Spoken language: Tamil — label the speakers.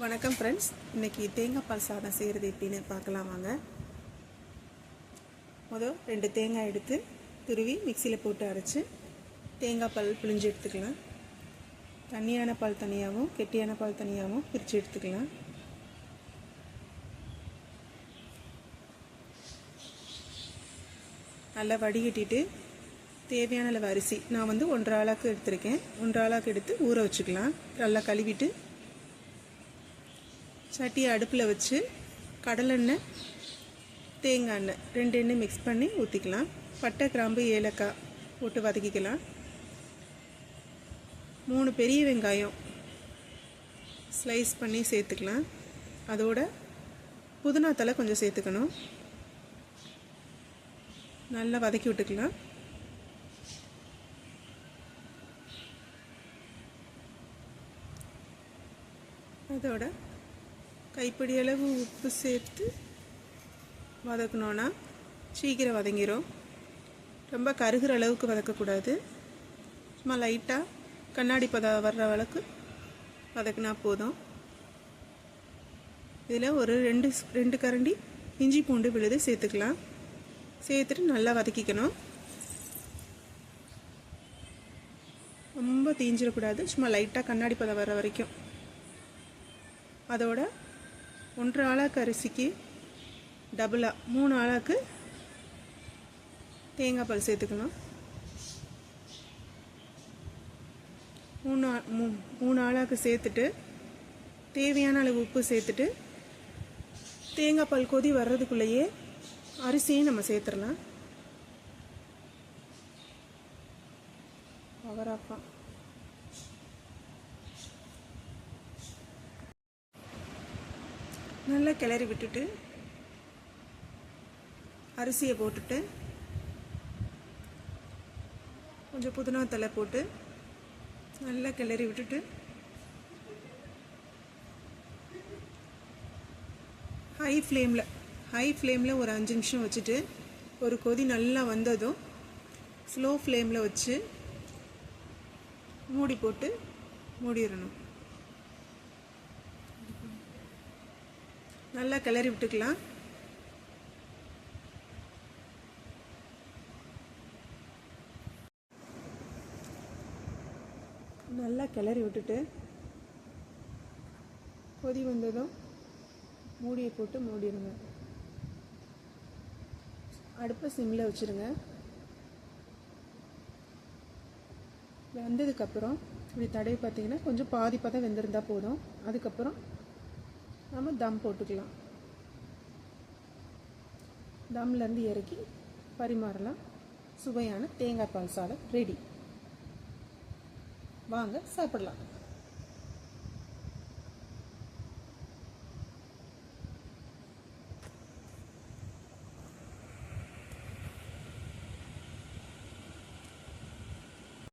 Speaker 1: வணக்கம் ஃப்ரெண்ட்ஸ், இன்றைக்கி தேங்காய் பால் சாதம் செய்கிறது எப்படின்னு பார்க்கலாம் வாங்க. முதல் 2 தேங்காய் எடுத்து துருவி மிக்சியில் போட்டு அரைச்சி தேங்காய் பால் பிழிஞ்சு எடுத்துக்கலாம். தண்ணியான பால் தனியாகவும் கெட்டியான பால் தனியாகவும் பிரித்து எடுத்துக்கலாம். நல்லா வடிகட்டிட்டு தேவையான அளவு அரிசி, நான் 1.5 ஆளாக்கு எடுத்திருக்கேன். 1.5 ஆளாக்கு எடுத்து ஊற வச்சுக்கலாம். நல்லா கழுவிட்டு சட்டியை அடுப்பில் வச்சு கடலெண்ணெய் தேங்காய் எண்ணெய் 2 எண்ணெய் மிக்ஸ் பண்ணி ஊற்றிக்கலாம். பட்டை கிராம்பு ஏலக்காய் போட்டு வதக்கிக்கலாம். 3 பெரிய வெங்காயம் ஸ்லைஸ் பண்ணி சேர்த்துக்கலாம். அதோட புதினா தழை கொஞ்சம் சேர்த்துக்கணும். நல்லா வதக்கி விட்டுக்கலாம். அதோட கைப்பிடி அளவு உப்பு சேர்த்து வதக்கணுன்னா சீக்கிரம் வதங்கிடும். ரொம்ப கருகிற அளவுக்கு வதக்கக்கூடாது. சும்மா லைட்டாக கண்ணாடி பதம் வர்ற அளவுக்கு வதக்கினா போதும். இதில் ஒரு 2 கரண்டி இஞ்சி பூண்டு விழுது சேர்த்துக்கலாம். சேர்த்துட்டு நல்லா வதக்கிக்கணும். ரொம்ப தீஞ்சிடக்கூடாது. சும்மா லைட்டாக கண்ணாடி பதம் வர்ற வரைக்கும். அதோட 1.5 ஆளாக்கு அரிசிக்கு டபுளாக 3 ஆளாக்கு தேங்காய் பால் சேர்த்துக்கணும். 3 ஆளாக்கு சேர்த்துட்டு தேவையான அளவு உப்பு சேர்த்துட்டு தேங்காய் பால் கொதி வர்றதுக்குள்ளேயே அரிசியும் நம்ம சேர்த்துடலாம். அவராப்பா நல்லா கிளறி விட்டுட்டு அரிசியை போட்டுட்டு கொஞ்சம் புதினா தழை போட்டு நல்லா கிளறி விட்டுட்டு ஹை ஃப்ளேமில் ஒரு 5 நிமிஷம் வச்சுட்டு ஒரு கொதி நல்லா வந்ததும் ஸ்லோ ஃப்ளேமில் வச்சு மூடி போட்டு மூடிடணும். நல்லா கிளறி விட்டுக்கலாம். நல்லா கிளறி விட்டுட்டு கொதி வந்ததும் மூடியை போட்டு மூடிடுங்க. அடுப்பை சிம்மில் வச்சுருங்க. வெந்ததுக்கப்புறம் இப்படி தடவை பார்த்தீங்கன்னா கொஞ்சம் பாதி பதம் வெந்திருந்தால் போதும். அதுக்கப்புறம் நம்ம தம் போட்டுக்கலாம். தம்லேருந்து இறக்கி பரிமாறலாம். சுவையான தேங்காய் பால் சாதம் ரெடி. வாங்க சாப்பிடலாம்.